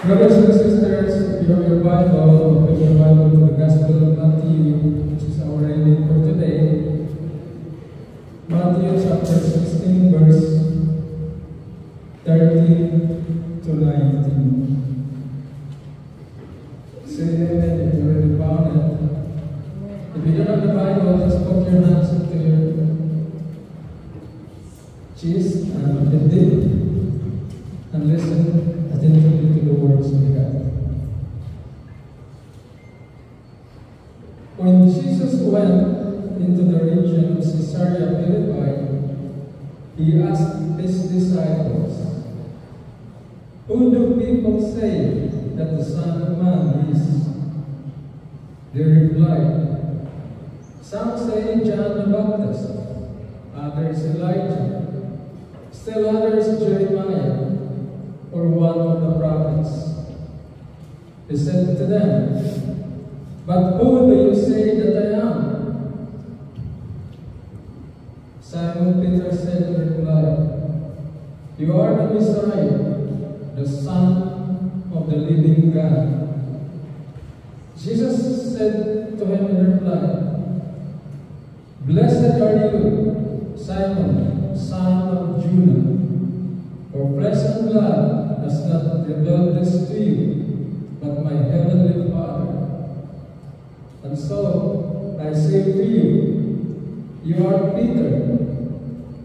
Brothers and sisters, if you have your Bible, open your Bible to the Gospel of Matthew, which is our reading for today. Matthew chapter 16, verse 13 to 19. Say amen if you already found it. If you don't have the Bible, just put your hands into your chest and dig and listen attentively to the words of God. When Jesus went into the region of Caesarea Philippi, he asked his disciples, "Who do people say that the Son of Man is?" They replied, "Some say John the Baptist, others Elijah, still others Jeremiah, or one of the prophets." He said to them, "But who do you say that I am?" Simon Peter said in reply, "You are the Messiah, the Son of the living God." Jesus said to him in reply, "Blessed are you, Simon, son of Jonah, for flesh and blood has not revealed this to you, but my heavenly Father. And so I say to you, you are Peter,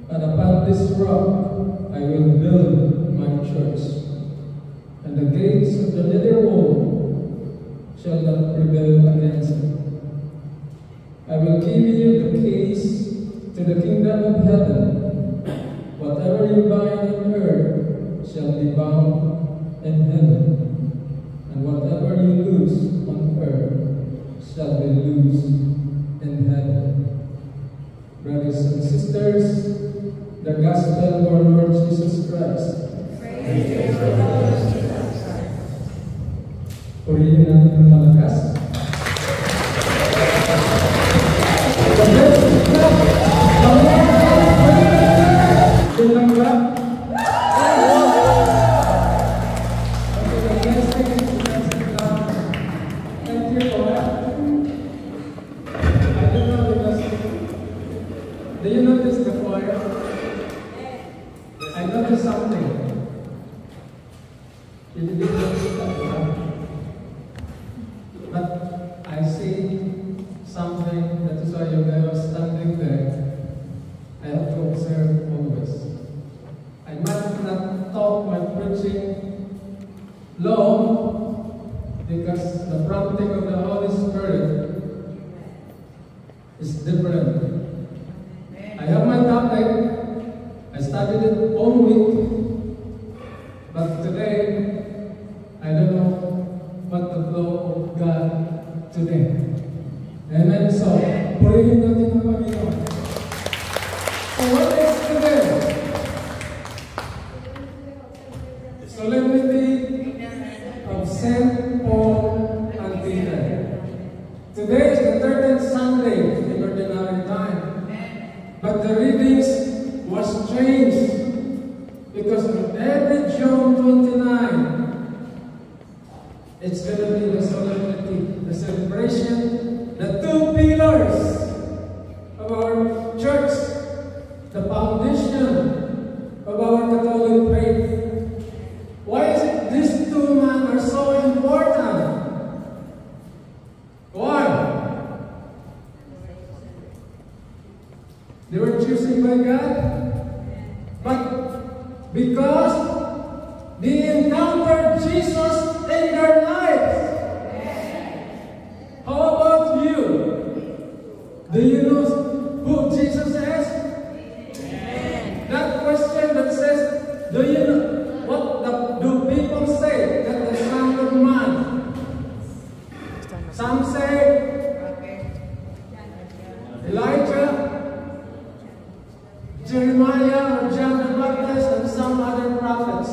and upon this rock I will build my church, and the gates of the netherworld shall not prevail against it. I will give you the keys to the kingdom of heaven. Whatever you bind on earth shall be bound in heaven, and whatever you loose on earth shall be loosed in heaven." Brothers and sisters, the gospel of our Lord Jesus Christ. Praise you, Lord Jesus Christ. Purihin natin ng malakas. Do you notice the choir? I noticed something. You didn't notice that, right? But I see something. That is why you guys are standing there. I have to observe always. I might not talk my preaching long because the prompting of the Holy Spirit is different. I have my topic. I studied it all week. But today, I don't know what the flow of God today. Amen. So, purihin natin ang Panginoon. So, what is today? Solemnity of St. Paul and Peter. Today is the 13th Sunday in ordinary time. But the readings was changed because on every June 29, it's going to be the solemnity, the celebration, the two pillars of our church, the foundation of our Catholic faith. Why is it these two men are so important? Why? They were chosen by God, but because they encountered Jesus in their lives. How about you? Do you know who Jesus is? That question that says, do you know do people say that the Son of Man? Some say Elijah, Jeremiah, or John the Baptist, and some other prophets.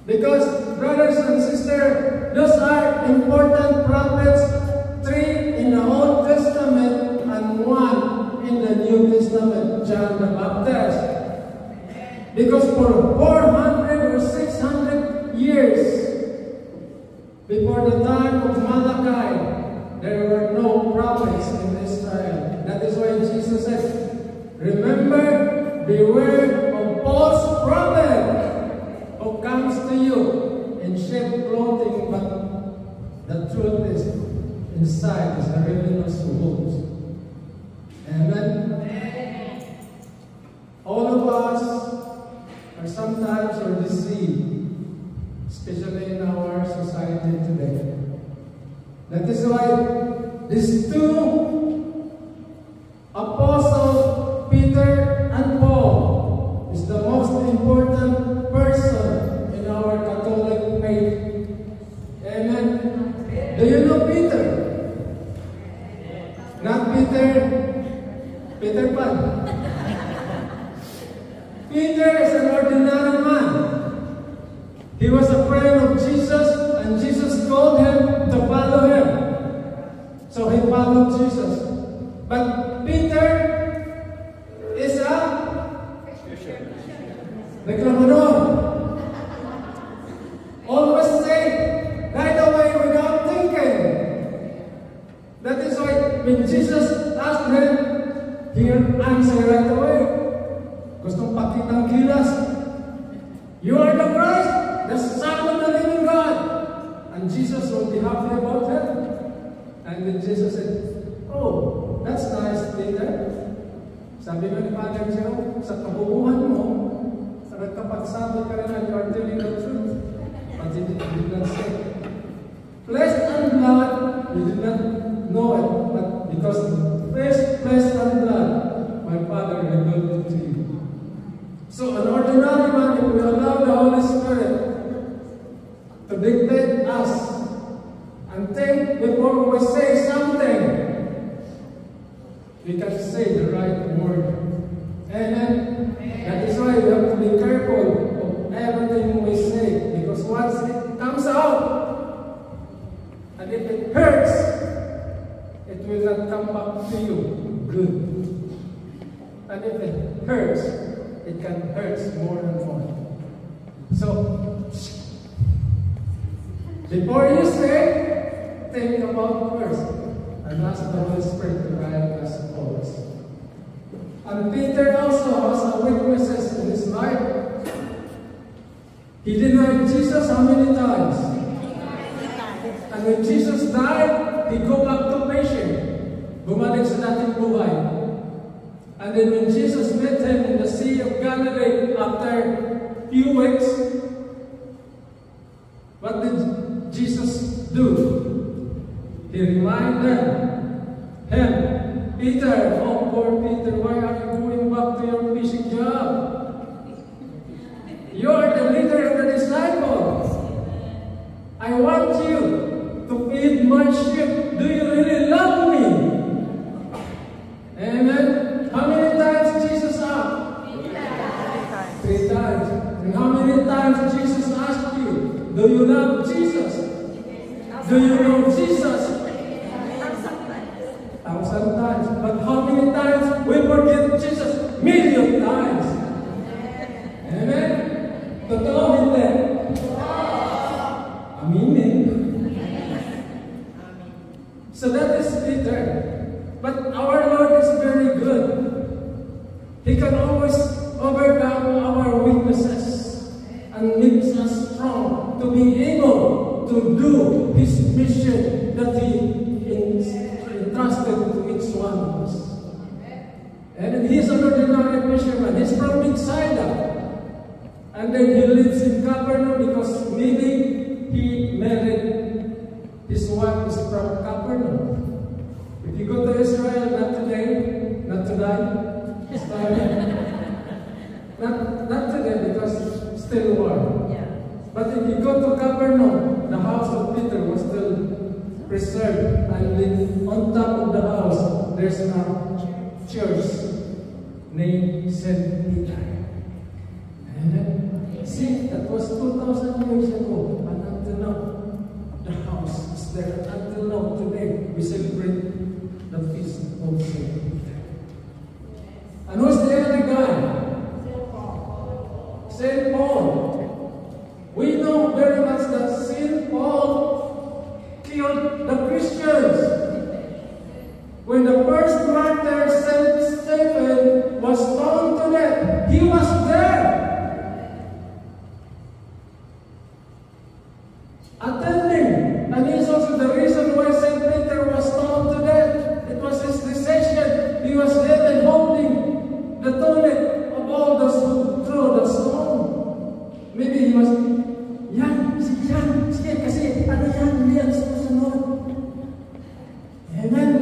Because, brothers and sisters, those are important prophets, 3 in the Old Testament and 1 in the New Testament, John the Baptist. Because for 400 or 600 years, before the time of Malachi, there were no prophets in Israel. That is why Jesus said, remember, beware of false prophet who comes to you in sheep clothing, but the truth is inside is a ravenous wolves. Amen? All of us are sometimes deceived, especially in our society today. That is why these two apostles, Peter and Paul, is the most important person in our Catholic faith. Amen? Do you know Peter? Not Peter Pan. Peter is an ordinary man. He was a friend of Jesus, and Jesus called him to follow him. So he followed Jesus. But Peter is a reclamador. Always say right away without thinking. That is why when Jesus asked him, he answered right away. Gustong pakitang gilas. You are the Christ, the Son of the living God. And Jesus will be happy about it. And then Jesus said, oh, that's nice, Peter. Sabi nga ni Father Joe, sa kabubuhan mo, sa nagkapagsabi ka rin na you are telling the truth. But he did not say. Flesh and blood, you did not know it. But because flesh and blood, my Father revealed it to you. So an ordinary man, if we allow the Holy Spirit to dictate us and think before we say something, we can say the right word. Amen? That is why we have to be careful of everything we say, because once it comes out, and if it hurts, it will not come back to you good. And if it hurts, it can hurt more and more. So, before you say, think about first, and ask the Holy Spirit to guide us always. And Peter also has weaknesses in his life. He denied Jesus how many times? And when Jesus died, he go back to patient. Bumalik sa dating buhay. And then when Jesus met him in the Sea of Galilee after a few weeks, what did Jesus do? He reminded him, Peter, oh poor Peter, why are you going back to your fishing job? You are the leader of the disciples. I want you to feed my sheep. Do you really love me? Amen? How many times Jesus asked? 3 times. And how many times Jesus asked you, do you love Jesus? Do you know Jesus? 1,000 times. But how many times we forget Jesus? Million times. Amen? Totoo hindi? Aminin. So that is Peter. But our Lord is very good. He can always overcome our weaknesses and makes us strong to be able to do His mission that He entrusted to each one of us. And He is an ordinary fisherman. He's from Bethsaida. And then He lives in Capernaum because maybe He married his wife is from Capernaum. If you go to Israel, not today, not tonight, it's not today because still warm. Yeah. But if you go to Capernaum, the house of Peter was still preserved, and then on top of the house, there's a church named St. Peter. And see, that was 2,000 years ago, and until now, the house is there. Until now, today, we celebrate the feast of St. Peter. And who's the other guy? St. Paul. We know very much that St. Paul killed the Christians. When the first martyr, Saint Stephen, was stoned to death, he was there, attending. And he's also the reason why Saint Peter was stoned to death. It was his decision. He was there and holding the tunic of all those who threw the stone. Maybe he was, sige, kasi ano yan, hindi yan susunod. Amen.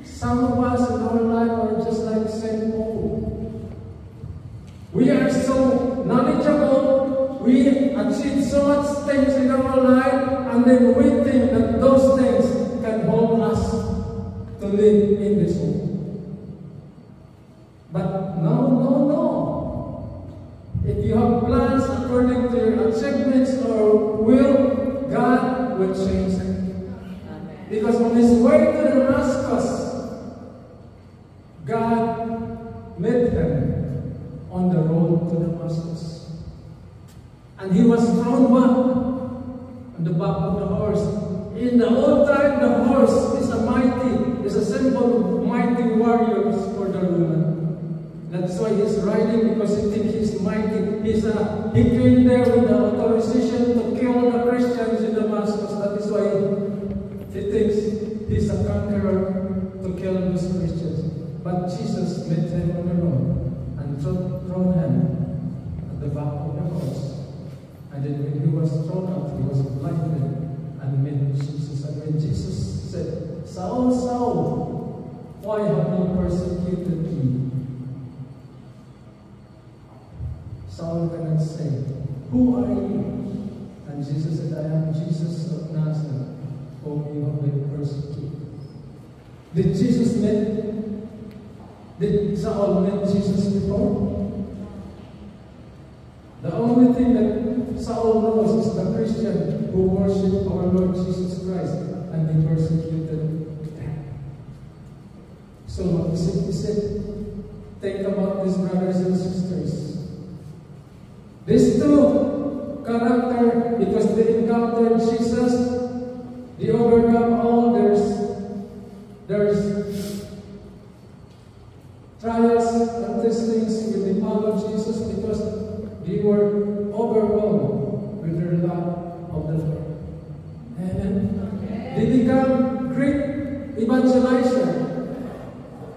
Some of us in our life are just like Saint Paul. We are so knowledgeable, we achieve so much things in our life, and then we think that those things can hold us to live in this world. But no. If you have plans according to your achievements or will, God will change it. Because on his way to Damascus, God met him on the road to Damascus. And he was thrown back on the back of the horse. In the old time, the horse is a symbol of mighty warriors for the Roman. That's why he's riding, because he thinks he's mighty. He came there with the authorization to kill the Christians in Damascus. That is why he thinks he's a conqueror to kill those Christians. But Jesus met him on the road and thrown him at the back of the horse. And then when he was thrown out, he was blinded and met Jesus. And when Jesus said, Saul, Saul, why have you persecuted me? Saul cannot say, who are you? And Jesus said, I am Jesus of Nazareth, whom you have been persecuted. Did Saul meet Jesus before? The only thing that Saul knows is the Christian who worship our Lord Jesus Christ, and he persecuted them. So what is it? Think about these brothers and sisters. These two characters, because they encountered Jesus, they overcome all their trials and testings with the power of Jesus, because they were overwhelmed with their love of the Lord. Amen. They become great evangelizer,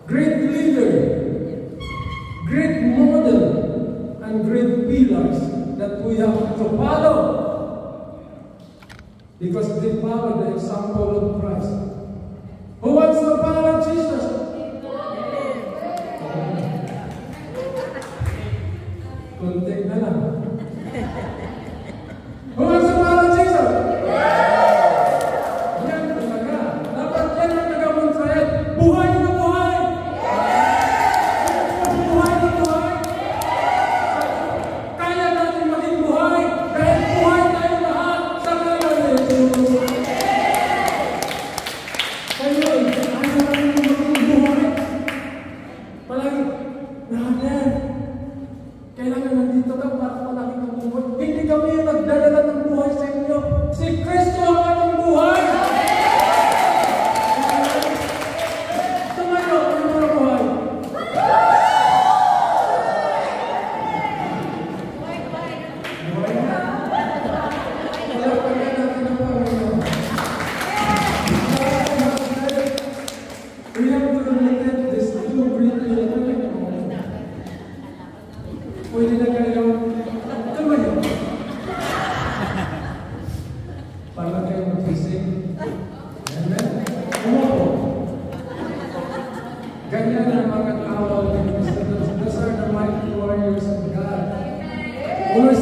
great leader, great model, and great pillars that we have to follow, because they follow the example of Christ. Who wants to follow Jesus? Kunting na lang. Who wants to follow Jesus? Yan talaga. Dapat yan ang taga-Montreal. Buhay na buhay! Buhay na buhay! Kaya natin maging buhay dahil buhay tayo lahat sa ngayon ni Jesus. Kayo, ayaw natin maging buhay. Palagi, brother, kailangan nandito ka para palagi ng buhay. Hindi kami nagdadala ng buhay sa inyo. Si Kristo ang ating buhay! Tumayo, ano mga buhay? Buhay na. Kaya pagyan natin ang Panginoon. We have to relate this to great pwede na kayo tumayo para kayo mag-isip. Amen? Umupo. Ganyan ang mga tao. Those are the mighty warriors of God. Always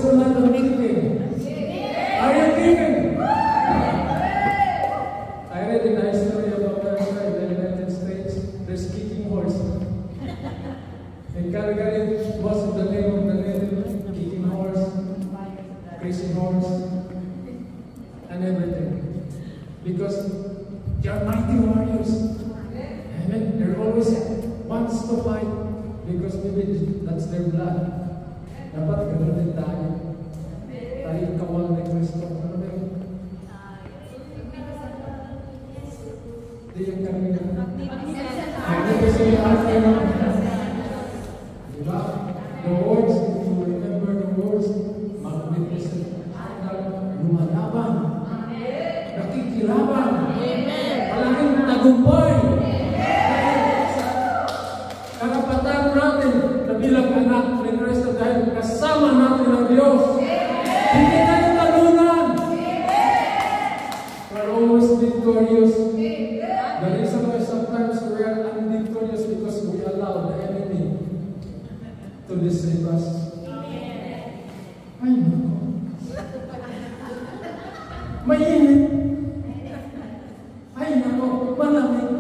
the land of kicking. Are you kicking? I read in the history about America in the United States. There's kicking horse. In Calgary, most of the name of the native, kicking horse, crazy horse, and everything. Because they are mighty warriors. Amen. They're always wants to fight because maybe that's their blood. Dapat ganun din tayo. Tayo Magnificent heart kayo naman. Diba? The words, if you remember the words, magnificent heart, lumalaban. Nakikilaban. Malaking tagumpay. Karapatan natin na bilang anak ni Kristo dahil kasama natin ang Diyos. Hindi tayo talunan. We're always victorious. The reason why sometimes we are unvictorious because we allow the enemy to deceive us. Ay, naku. Mainit. Ay, naku. Malamig.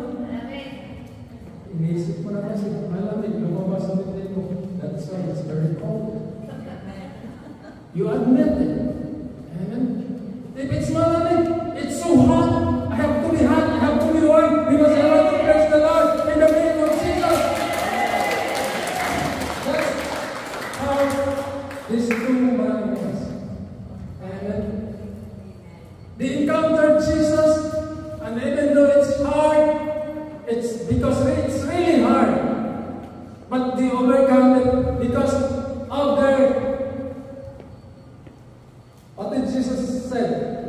Iniisip mo na kasi, malamig. Lumabas sa bitin mo. That's why it's very cold. You admit it. Amen? If it's malamig, it's so hot. I have to be hot. I have to be warm because I want to praise the Lord in the name of Jesus. That's how this two manifest. Amen? They encountered Jesus, and even though it's hard, it's because it's really hard. But they overcome it because of their, what did Jesus say?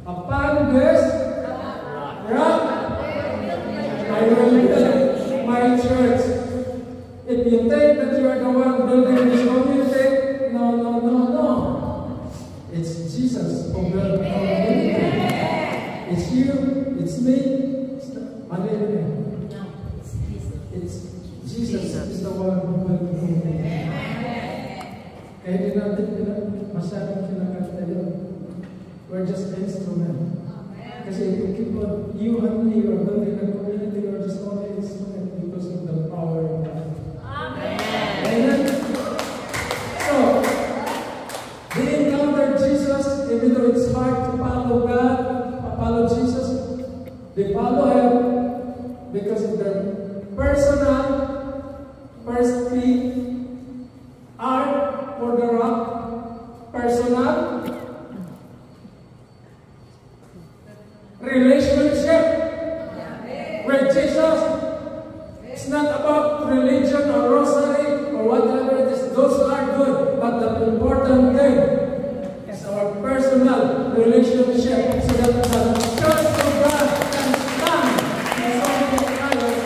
Upon this rock, I will build my church. If you think that you are the one building this community, no. It's Jesus who built the community. It's you, it's me, it's Jesus is the one who built the community. Kaya di natin masyadong kinakanta yun. We're just instrument. Kasi if you keep on, you and me are building a community, we're just only instrument because of the power of God. Amen. So, they encountered Jesus, even though it's hard to follow God, follow Jesus, they follow Him because of their personal, first P, R for the rock, personal, relationship with Jesus. It's not about religion or rosary or whatever it is. Those are good, but the important thing is our personal relationship so that the church of God can stand in front of others.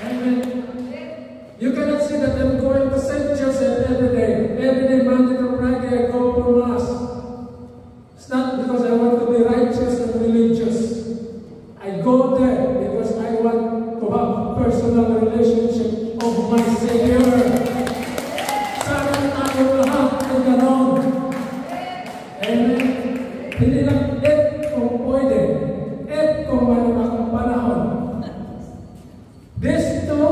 Amen. You cannot see that I'm going to St. Joseph every day. Every day, Monday to Friday, I go for Mass. It's not because I want to be righteous and religious. I go there because I want to have a personal relationship of my Savior. Sana tayo lahat ay ganon. Amen. Hindi lang kung pwede. Kung may panahon. This too,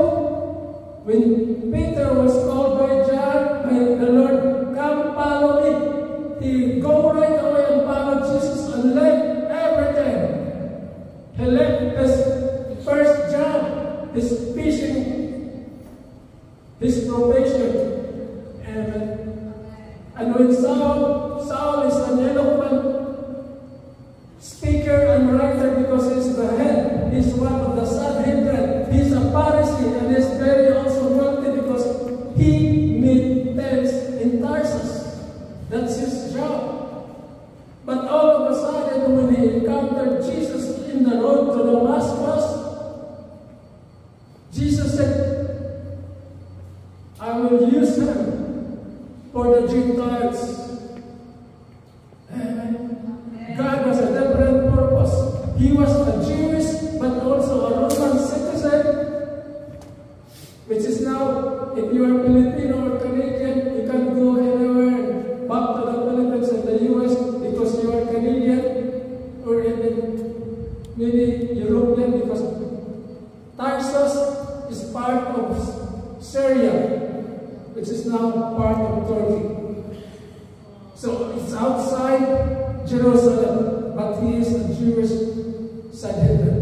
when Peter was called by John, by the Lord, come follow me. He go right away and follow Jesus and left everything. He left his first job, his fishing, his probation. And when Saul is an eloquent speaker and writer because he's the head, he's one of the Sanhedrin, he's a Pharisee and he's very also wealthy because he made tents in Tarsus. That's his job. But all of a sudden, when he encountered Jesus in the road to Damascus, Jesus said, I will use him for the Gentiles. Amen. God was a different purpose. He was a Jewish, but also a Roman citizen, which is now, if you are Filipino or Canadian, you can go anywhere back to the Philippines and the US because you are Canadian, or even maybe European because Tarsus is part of Syria, which is now part of Turkey. So it's outside Jerusalem, but he is a Jewish Sanhedrin.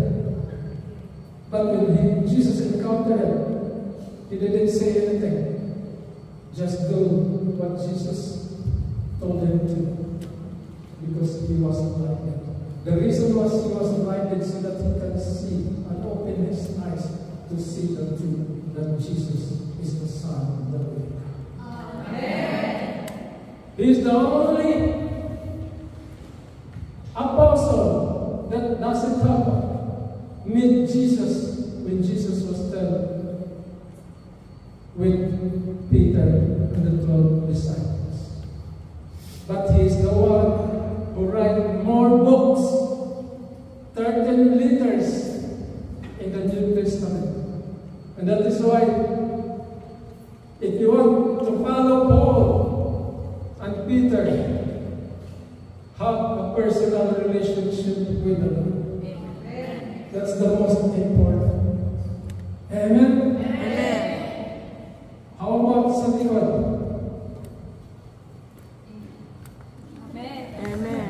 But when Jesus encountered him, he didn't say anything. Just do what Jesus told him to, because he wasn't like that. The reason was he was blinded so that he can see and open his eyes to see the truth that Jesus is the Son of the living God. Amen. He is the only apostle that doesn't have meet Jesus when Jesus was there with Peter and the 12 disciples. But he is the one who writes more books, 13 letters in the New Testament. And that is why, if you want to follow Paul and Peter, have a personal relationship with them. Amen. That's the most important. Amen? Amen. How about sa likod? Amen.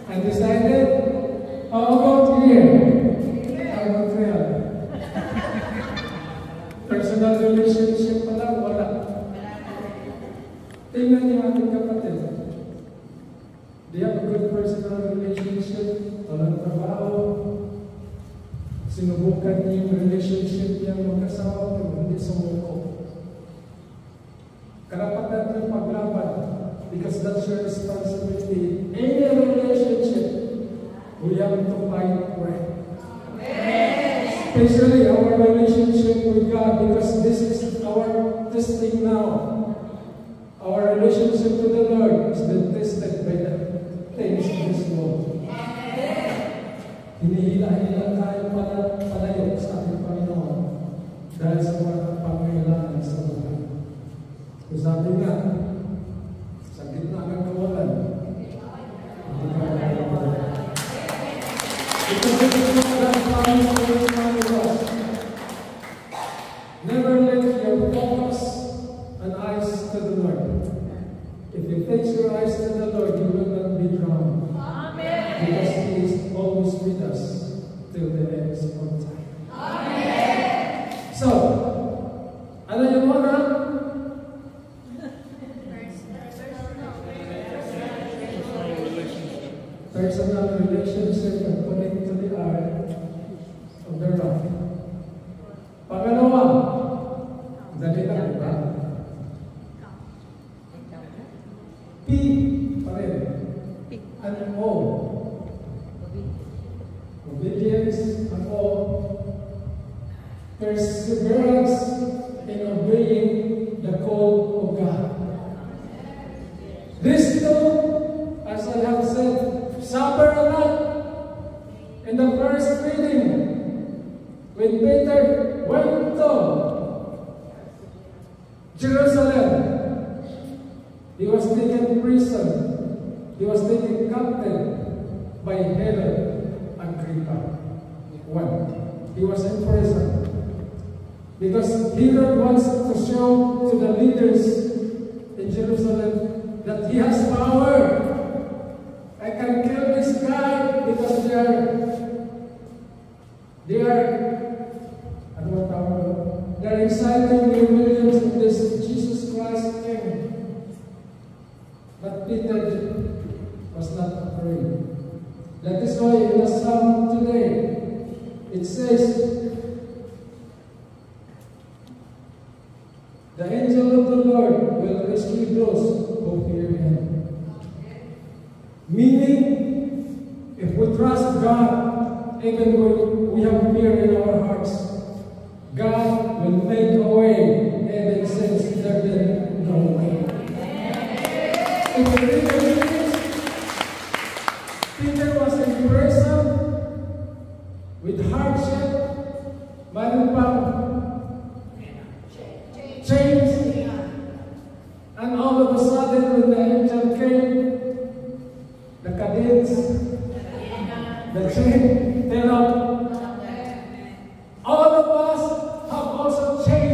And decided, how about here? How about here? Personal relationship pala, wala. Tingnan niyo ating kapatid. They have a good personal relationship, walang trabaho. Sinubukan niyo yung relationship niyang magkasawa, pero hindi sumuko. Karapatan niyo paglaban, because that's your responsibility. Any relationship, we have to fight for it. Especially our relationship with God, because this is our testing now. Our relationship with the Lord is been tested by the things in this world. Hinihila-hila tayo palayo sa ating Panginoon dahil sa mga pangailangan sa buhay. So sabi nga, sa gitna ng kawalan, hindi ka kaya. Because this is what God promised to each one of us. Never let your focus and eyes to the Lord. If you fix your eyes to the Lord, you will not be drowned. Amen. Because He is always with us till the end of time. Amen. So, ano yung mga? Personal relationship according to the art of the rock. Pangalawa, dali na ba? P pa rin. And O. Obedience and O. Perseverance in obeying the call of God. These two, as I have said, suffer a lot. In the first reading, when Peter went to Jerusalem, he was taken prison. He was taken captive by Herod Agrippa. He was in prison because Herod wants to show to the leaders in Jerusalem that he has power. I can kill this guy because they're inciting the millions of this Jesus Christ name. But Peter was not afraid. That is why in the Psalm today, it says, the angel of the Lord will rescue those who fear Him. Meaning, if we trust God, even when we have fear in our hearts, God will make a way, even since there is no way. If we read the English, Peter was in prison with hardship, mayroon pang chains, and all of a sudden when the angel came, the cadence, the chain fell out. All of us have also changed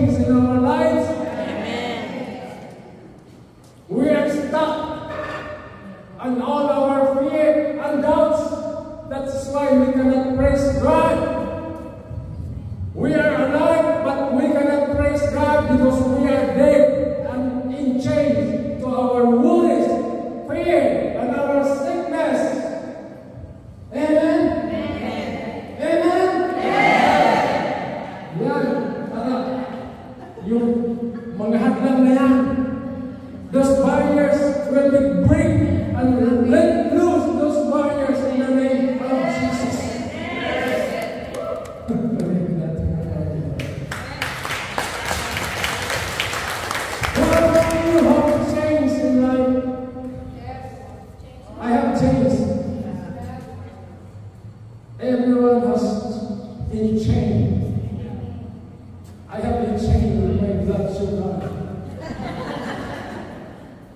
yung mga hadlang na yan, those barriers will be break and let loose those barriers in the name of Jesus. What do you have changed in life? I have changed. Everyone has been chained. I have been chained with my blood sugar.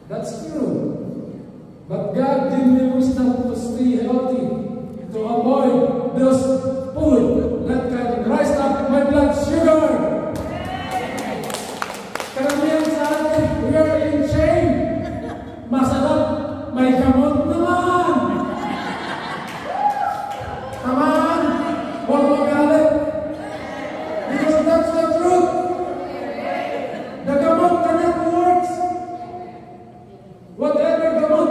That's true. But God gave me wisdom to stay healthy, to avoid those food that can rise up my blood sugar. Karamihan sa atin, we are in chain. Masarap, may gamot naman. Come on, huwag magalit. Because that's the truth. The gamot cannot work. Whatever gamot,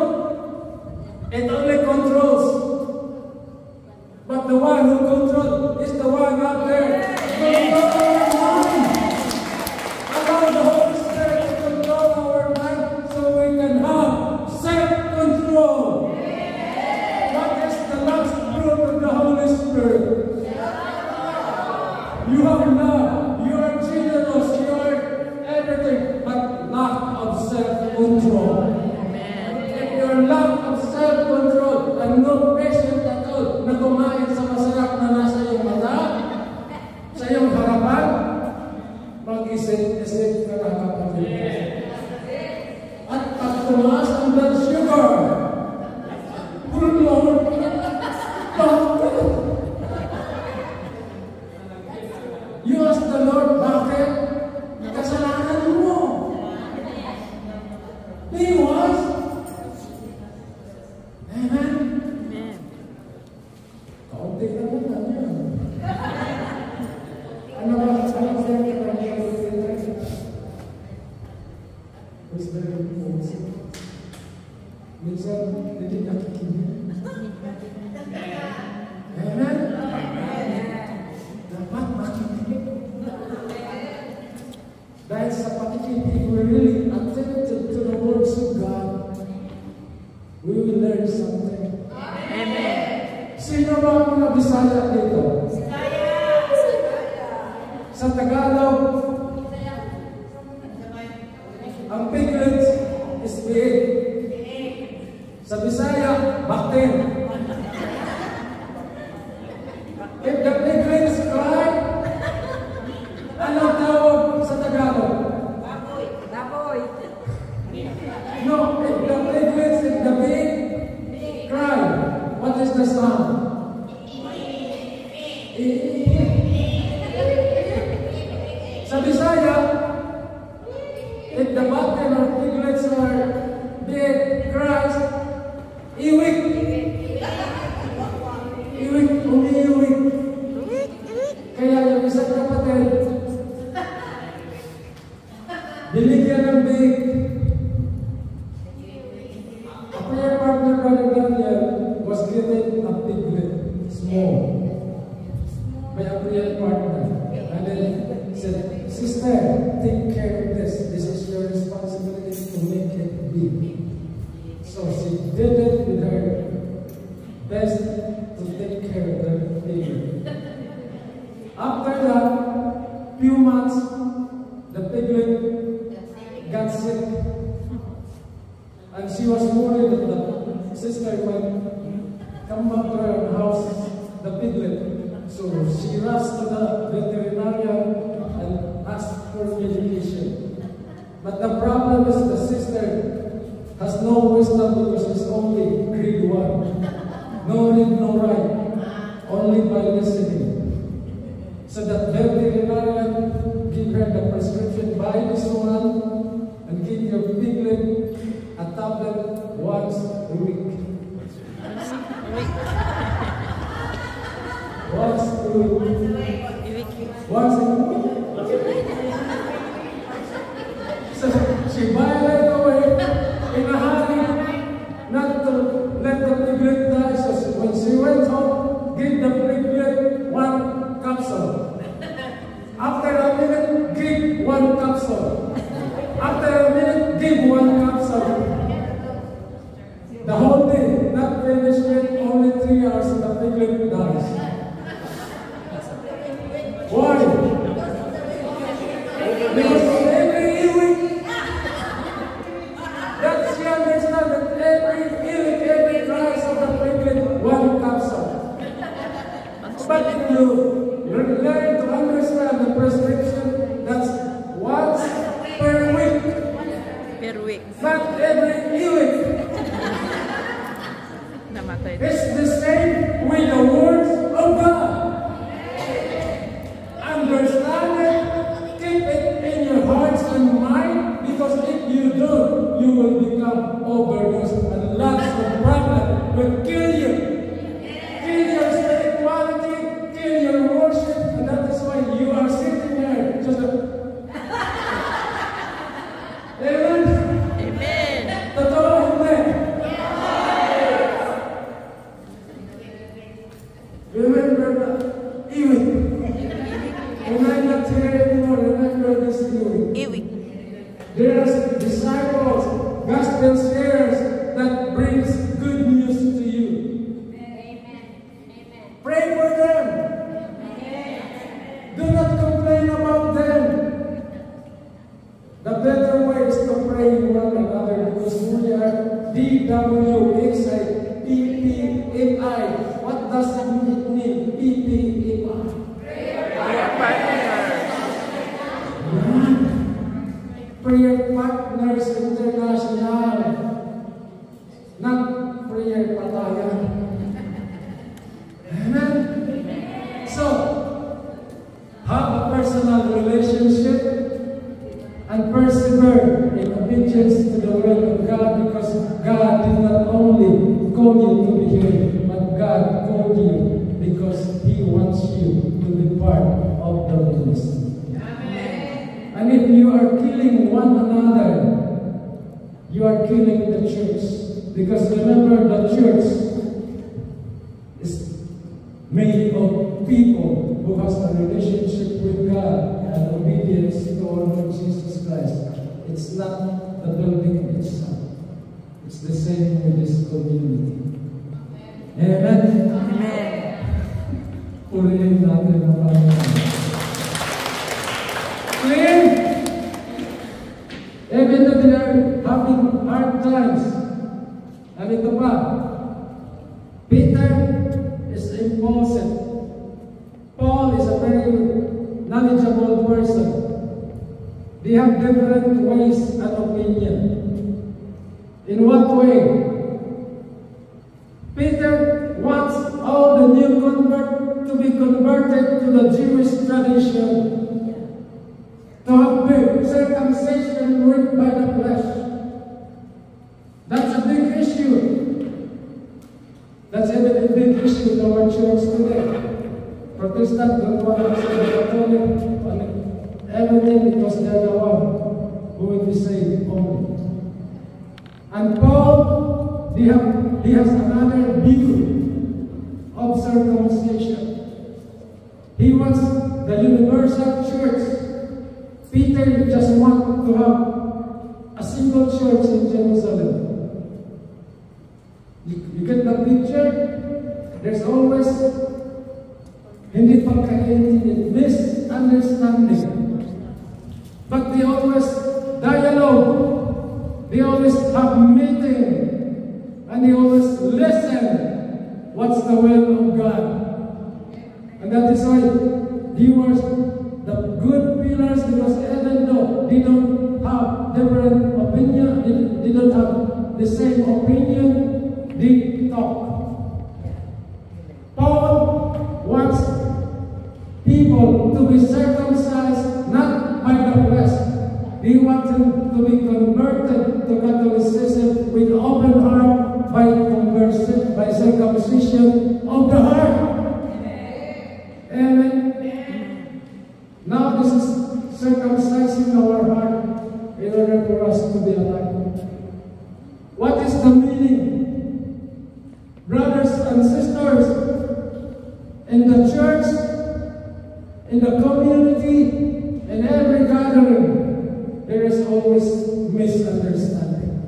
it only controls. But the one who controls is the one out there. Control our mind. Allow the Holy Spirit to control our mind so we can have self-control. What is the last fruit of the Holy Spirit? You have love, you are generous, you are everything, but lack of self-control. If your lack of self-control and no patience at all na kumain sa masarap na nasa iyong mata, sa iyong harapan, mag-isip-isip ka na kapatid. At pag tumaas ang blood sugar, good Lord, bakit? You ask the Lord, bakit? Kasalanan mo. He was. Amen? Kaunti na mo na yan. Ano ba? Ano sa'yo ka na niya? Who's very important? Minsan, hindi nakikinig. Amen? Dapat makikinig. Dahil sa pakikinig, if we're really attentive to the words of God, we will learn something. Amen. Sino ba ang mga Bisaya dito? Sa Tagalog, ang piglet is big. Sa Bisaya, baktin. If the piglets cry, anong tawag sa Tagalog? Baboy. Baboy. No, if the piglets, if the pig cry, what is the sound? Sa Bisaya, if the baktin or piglets are big cries, iwik. Iwik, umiiwik. Kaya yung isang kapatid, binigyan ng big. A prayer partner, Brother Daniel, was given a piglet, small, by a prayer partner. And then said, "Sister, take care of this. This is your responsibility to make it big." So she did it with her best to take care of the piglet. After that, few months, the piglet got sick. And she was worried that the sister might come back to her house, the piglet. So she rushed to the veterinarian and asked for medication. But the problem is the sister has no wisdom because she's only grade 1. No read, no write. Only by listening. So that veterinarian give her the prescription, buy this one and give your piglet a tablet once a week. Once a week. Once a week. So she buy right away in a hurry, not to let the piglet die. So when she went home, give the piglet one capsule. After a minute, give one capsule. Because every Ewing, that she understand that every Ewing, every rise of the privilege, one capsule. But if you learn to understand the prescription, that's once per week. Per week. Not every Ewing. Namatay. It's the same with the words of God. Understand it, keep it in your hearts and mind, because if you don't, you will become overdosed and lots of problems will kill you. Kill your spirituality, kill your worship, and that is why you are sitting there. Just Amen? Amen. Totoo, hindi? Remember that Ewing. When I'm not here anymore, remember this Ewing. Iwik. There are disciples, gospel sharers that brings good news to you. Pray for them. Do not complain about them. The better way is to pray one another, because we are DWXI, PPMI. What does it mean? PPMI. Prayer partners. Prayer Partners International. Not Prayer Patayan. Amen? So, have a personal relationship and persevere in obedience to the word of God, because God did not only call you to be here, but God called you because He wants you to be part of the ministry. And if you are killing one another, you are killing the church. Because remember, the church is made of people who has a relationship with God and obedience to our Lord Jesus Christ. It's not the building itself. It's the same with this community. Amen? Amen. Purihin natin ang Panginoon. Clear? Even though they are having hard times, and ito pa, Peter is impulsive. Paul is a very knowledgeable person. They have different ways and opinion. In what way? Peter wants all the new converts to be converted to the Jewish tradition, to have circumcision worked by the flesh. That's a big issue. That's even a big issue in our church today. Protestant don't want to say the Catholic, everything, because they're the one who will be saved only. And Paul, he has another view of circumcision. He wants the universal church. Peter just wants to have a single church in Jerusalem. You get the picture? There's always hindi pagkaintindihan, misunderstanding. But they always dialogue. They always have meeting. And they always listen. What's the will of God? And that is why they were the good pillars, because even though they don't have different opinion, they don't have the same opinion, they talk. Paul wants people to be circumcised not by the flesh. He wants them to be converted to Catholicism with open heart by conversion, by circumcision of the heart. Amen. Now this is circumcising our heart in order for us to be alive. What is the meaning? Brothers and sisters, in the church, in the community, in every gathering, there is always misunderstanding.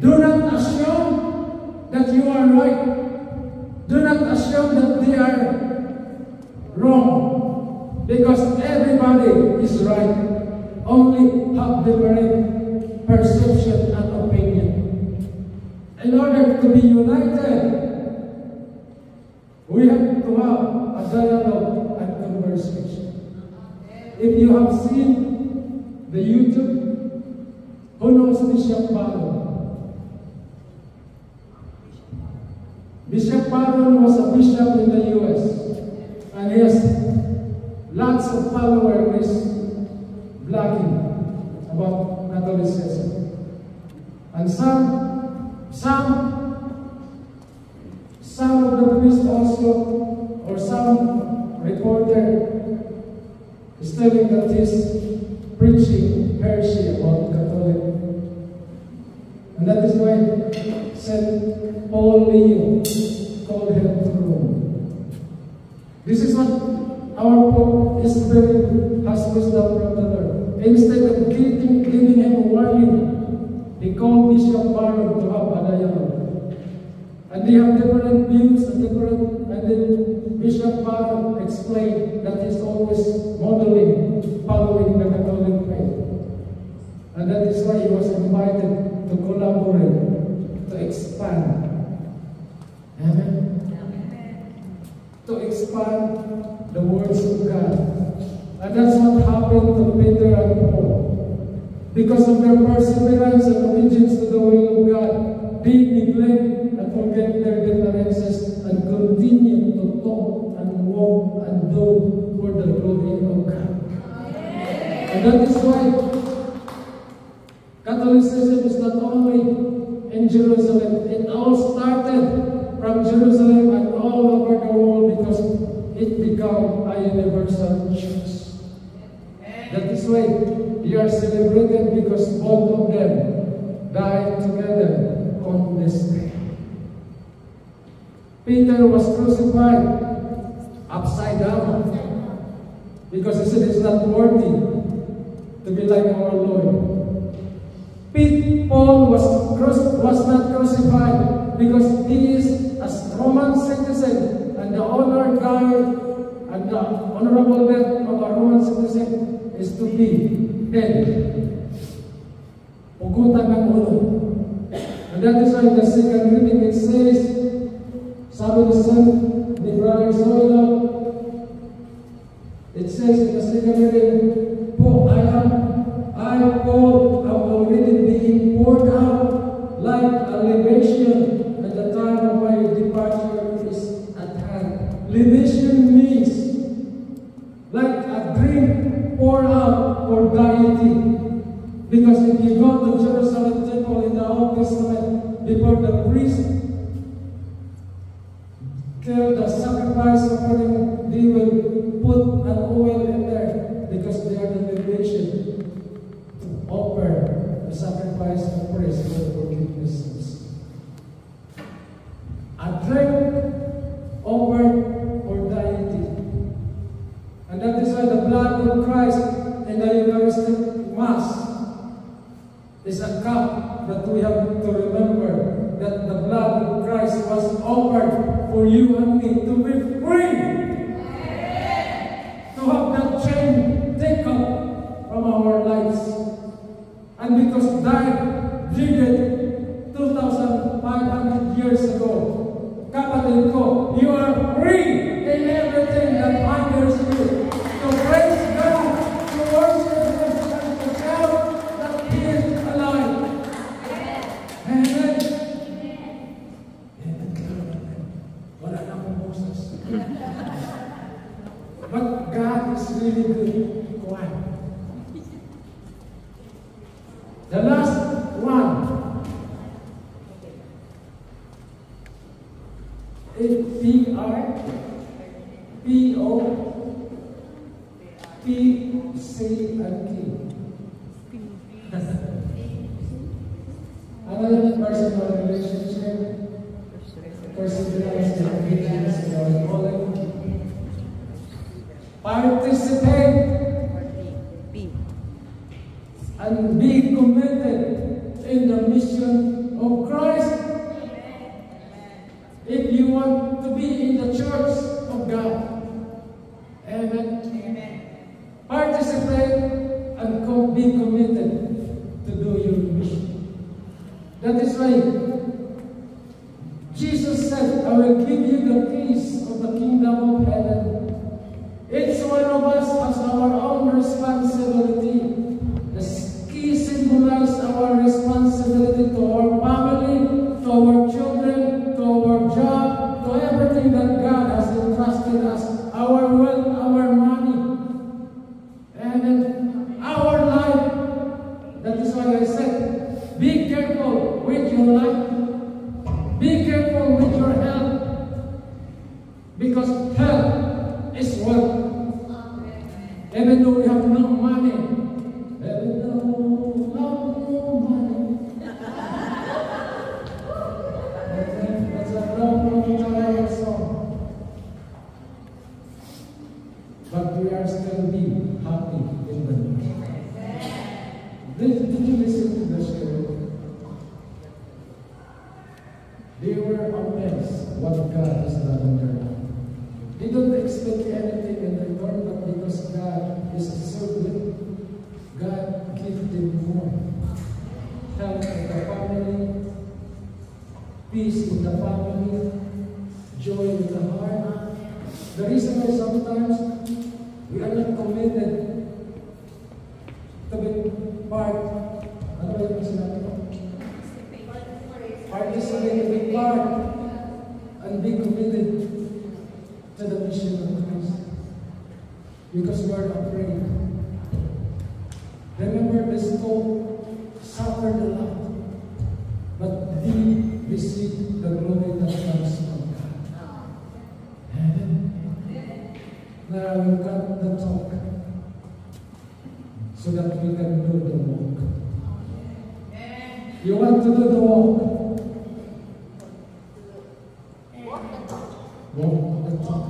Do not assume that you are right. Do not assume that they are wrong. Because everybody is right. only have different perception and opinion. In order to be united, we have to have a dialogue and conversation. If you have seen the YouTube, who knows Bishop Barron? Bishop Barron was a bishop in the U.S. and he has lots of followers blogging about Catholicism. And some of the priests also, or some reporter is telling that he's preaching heresy about Catholic. And that is why St. Paul Leo called him to Rome. This is what our Pope is very has wisdom from the Lord. Instead of giving him a warning, he called Bishop Barron to have a dialogue. And they have different views and then Bishop Barron explained that he's always modeling, following the Catholic faith. And that is why he was invited to collaborate, to expand. Amen? To expand the words of God. And that's what happened to Peter and Paul. Because of their perseverance and obedience to the will of God, they neglect and forget their differences and continue to talk and walk and do for the glory of God. And that is why Catholicism is not only in Jerusalem. It all started from Jerusalem and all over the world because it became a universal church. That is why we are celebrated because both of them died together on this day. Peter was crucified upside down because he said he's not worthy to be like our Lord. Paul was not crucified because he is a Roman citizen, and the honor guard and the honorable death of a Roman citizen is to be dead. Pugutan ng ulo. And that is why in the second reading it says, sabi ni Son, ni Brother Zola, it says in the second reading, I, Paul, have already been poured out like a libation, and the time of my departure is at hand. Libation means like a drink poured out for deity. Because if you go to Jerusalem temple in the Old Testament, before the priest kill the sacrifice offering, they will put an oil in there because they are the libation to offer the sacrifice of praise for the forgiveness of sins. A drink offered for deity. And that is why the blood of Christ in the Eucharistic Mass is a cup that we have to remember that the blood of Christ was offered for you and me to be free. To have that chain taken from our lives. And because died, did 2,500 years ago, kapatid ko, you are free in everything that hinders you. To praise God, to worship Him, and to tell that He is alive. Amen. Wala na akong boses. But God is really good. Why? The last one. P-R-P-O-P-C and T. Another personal relationship, perseverance and obedience in our calling. Participate and be committed in the mission of Christ. If you want to be in the church of God. Amen. Participate and be why I said, be careful with your life. Be careful with your health. Because health is wealth. Even though we have no money, even though we have no money. That's a long song. But we are still be happy in the Lord. Did you listen to the story? They were amazed what God has done in their life. They don't expect anything in the Lord, but because God is so good, God gives them more. Health in the family, peace in the family, joy in the heart. The reason why sometimes we are not committed to be part, ano ba yung sinabi ko? Participate to be part and be committed to the mission of Christ. Because we are afraid. Remember, this Pope suffered a lot, but he received the glory that comes from God. Amen. Now we've got the talk so that we can do the walk. You want to do the walk? Walk the talk.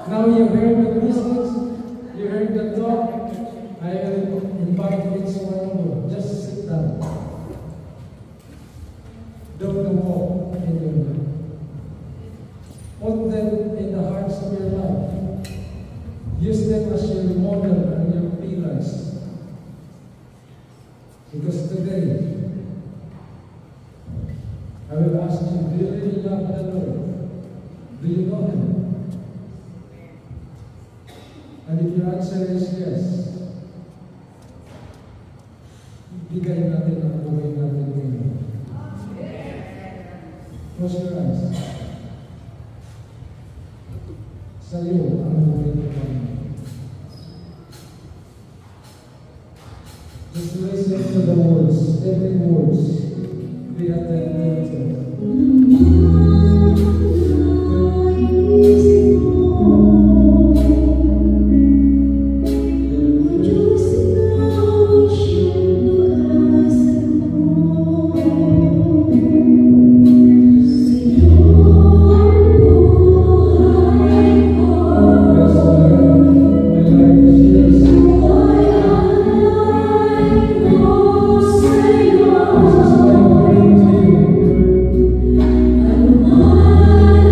Now you heard the message, you heard the talk. I invite each one of you, just sit down. Do the walk in your life. Put them in the hearts of your life. Use them as your model and your pillars. Because today, I will ask you, do you really love the Lord? Do you know Him? And if your answer is yes, bigay natin ang buhay natin ngayon. Close your eyes. Sa iyo ang buhay natin. Just listen to the words, every words. Be attentive to it. Oh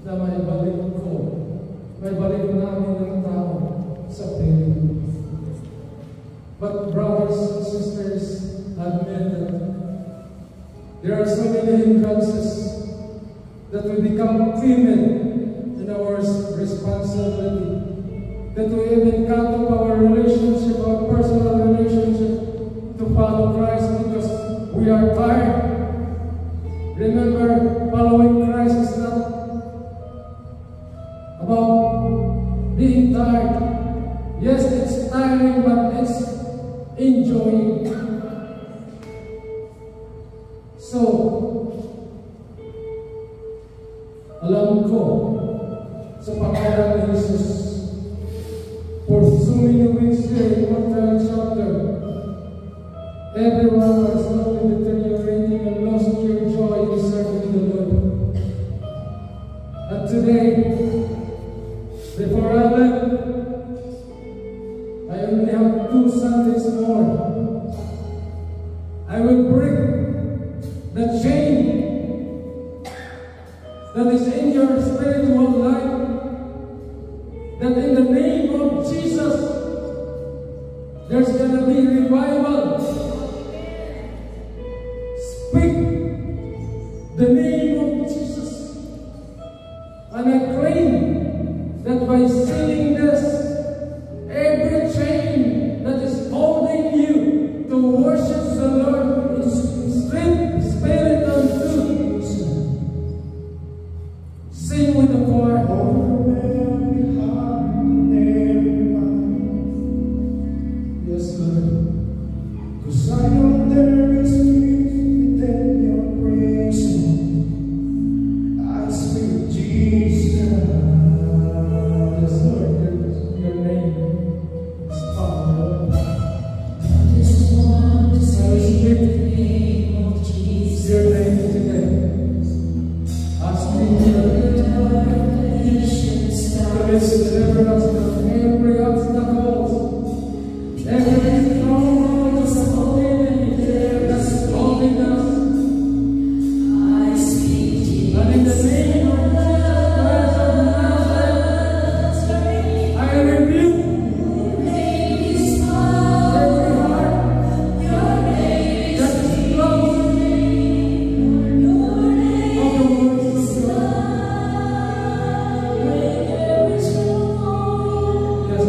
na maibalik namin ang tao sa piling. But brothers and sisters, admit that there are so many hindrances that we become timid in our responsibility, that we even cut off our relationship, our personal relationship to follow Christ because we are tired. Remember, following Christ is not about being tired. Yes, it's tiring, but it's enjoying. So, alam ko sa pangalan ni Jesus, for so many weeks here in Montreal chapter, everyone was slowly deteriorating and lost your joy in serving the Lord. And today, before I left, I only have 2 Sundays more. I will break the chain that is in your spiritual life, that in the name of Jesus, there's going to be revival. Speak the name of Jesus. And I claim that by saying this, every chain that is holding you to worship the Lord in spirit and truth, sing with the choir. Yes, Lord. 'Cause I know there is peace within your praise. I speak Jesus. Yes, Lord, your name is power. I just want to speak the name of Jesus. Your name today. Asking your deliver us from every obstacle, every stronghold of the enemy that's holding us. I speak Jesus. And in the name of Jesus Christ of Nazareth, I rebuke every heart that is closed of the voice of God. Yes.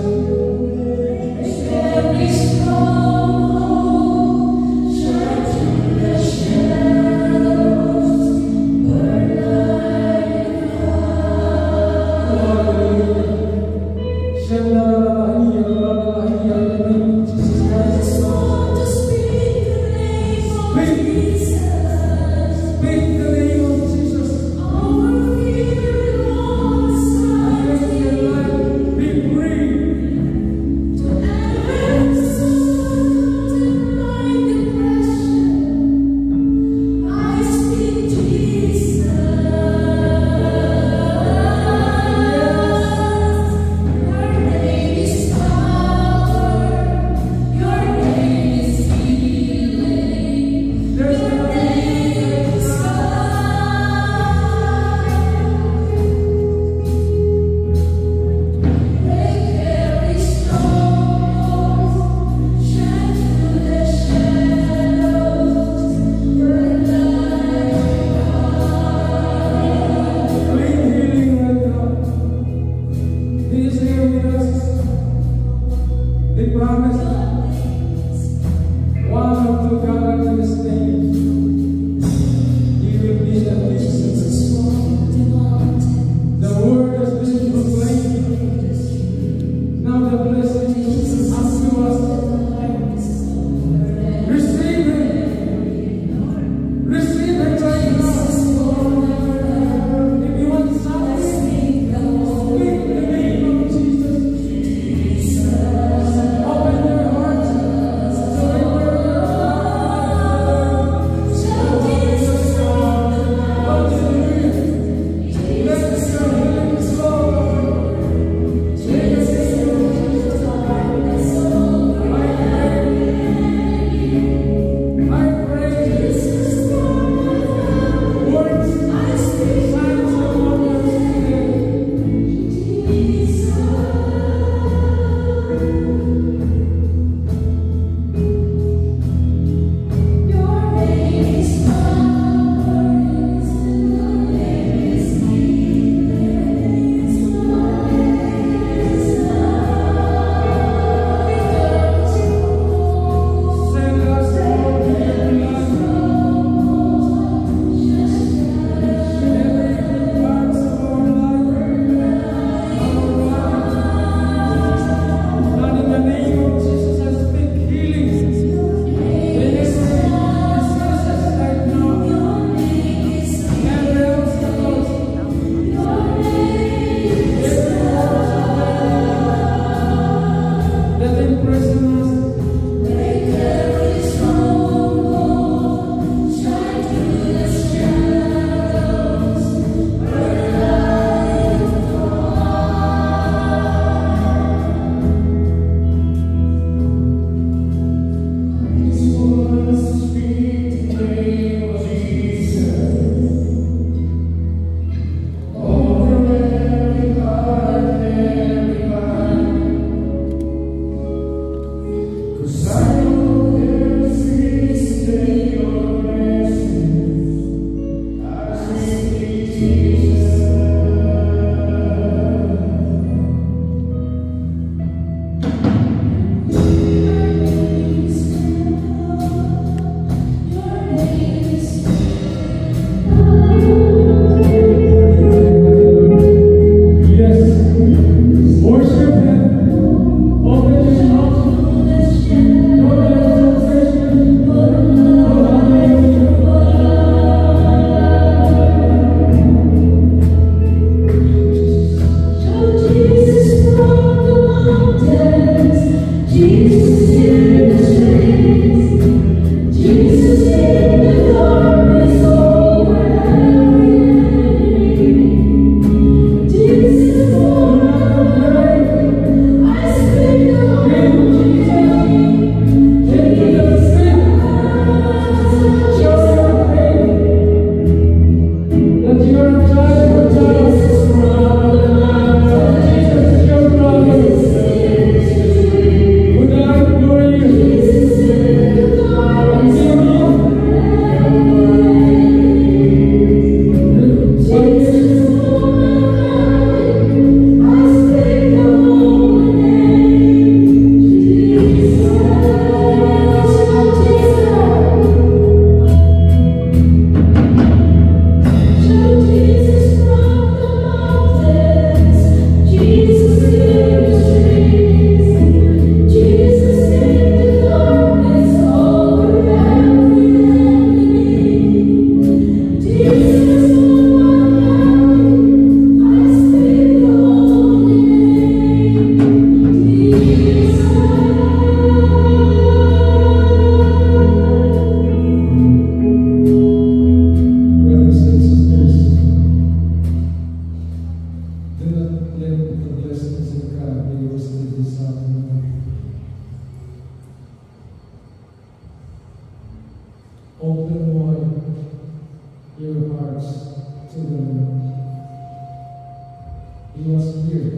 He was here.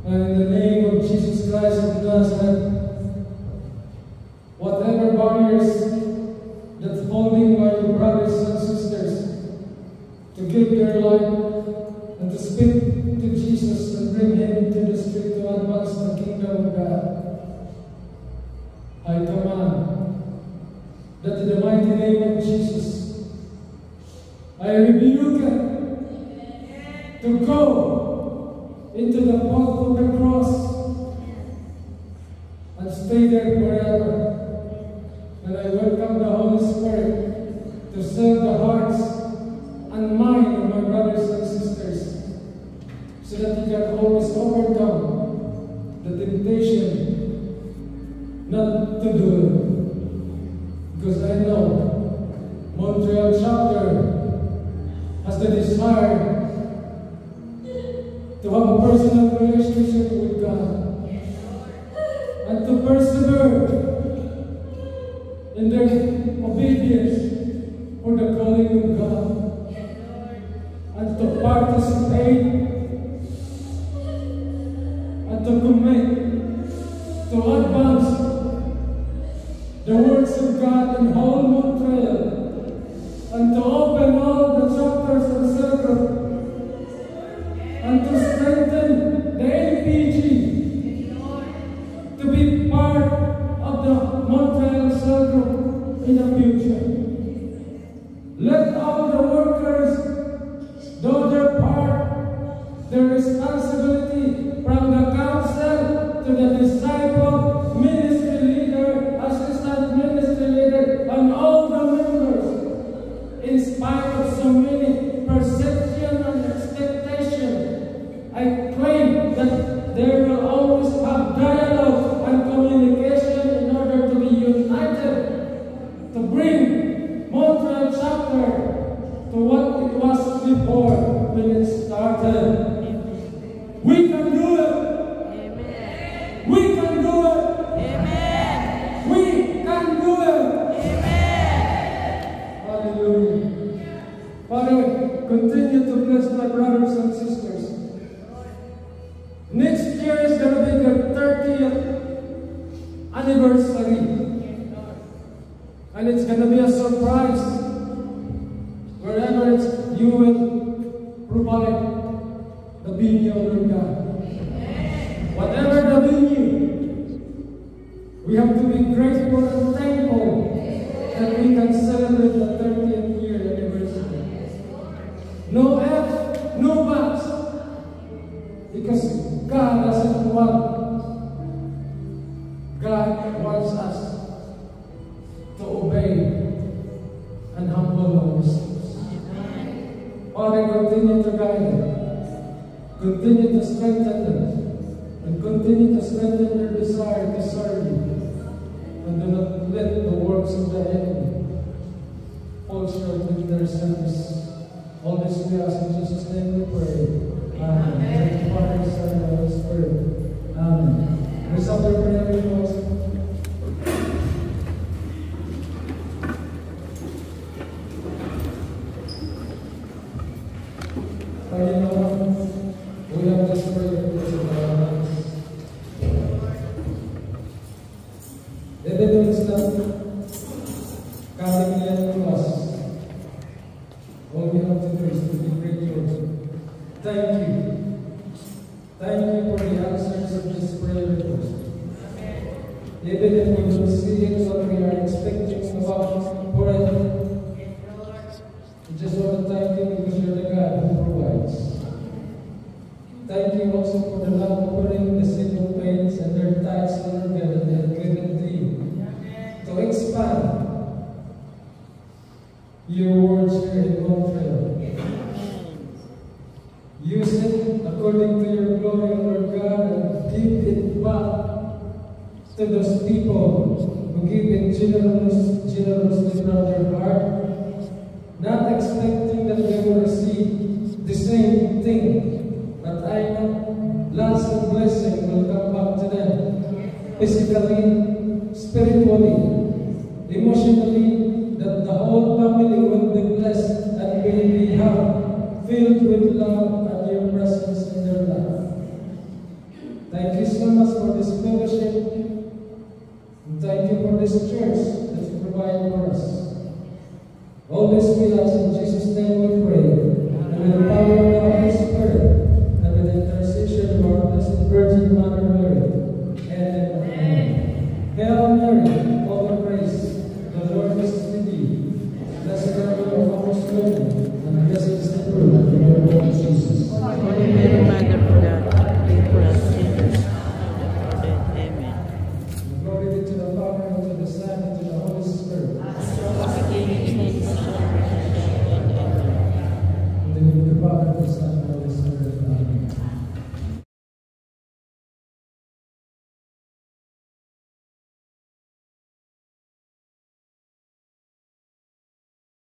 And in the name of Jesus Christ of Nazareth, whatever barriers that's holding my brothers and sisters to give their life and to speak to Jesus and bring him into the street to advance the kingdom of God, I command that in the mighty name of Jesus, I rebuke it to go into the path of the cross and stay there forever. And I welcome the Holy Spirit to serve the hearts and mind of my brothers and sisters, so that he can always overcome the temptation not to do it. Because I know Montreal chapter has the desire to have a personal relationship with God and to persevere in their obedience for the calling of God, and to participate and to commit to advance the words of God in whole Montreal, and to open all the chapters and cell group, and to strengthen the LPG to be part of the Montreal cell group in the future. Let all the workers do their part, their responsibility, from the council to the disciple, ministry leader, assistant ministry leader, and all the members. In spite of so many perception and expectation, I claim that they will always have dialogue and communication in order to be united, to bring Montreal chapter to what it was before when it started. We can do it. Amen. We can do it. Amen. We can do it. Amen. Hallelujah. Father, continue to bless my brothers and sisters. Next year is going to be the 30th anniversary. And it's going to be a surprise. Wherever it's, you will provide the venue, Lord God. Whatever the venue, we have to be grateful and thankful that we can celebrate the 30th year anniversary. No ifs, no buts, because God doesn't want. God wants us to obey and humble ourselves. Father, continue to guide them, continue to strengthen them, and continue to strengthen their desire to serve you, and do not let the works of the enemy fall short with their service. All this we ask in Jesus' name we pray. Amen. Thank you, Father, Son, and Holy Spirit. Amen. Raise up your prayer request. We have this prayer request in our hands. Evidence that coming here to us, all we have to do is to be grateful. Thank you. Thank you for the answers of this prayer request. Even if we don't see it what we are expecting about for it, we just want to thank you because you're the God who provides. Thank you also for the love offering, the simple pains, and their tithes, Lord God, that they have given to you to expand your words here in Montreal. Use it according to your glory, Lord God, and give it back to those people who give it generously from their heart, not expecting that they will receive the same thing. But I know lots of blessing will come back to them, physically, spiritually, emotionally, that the whole family will be blessed and will be have filled with love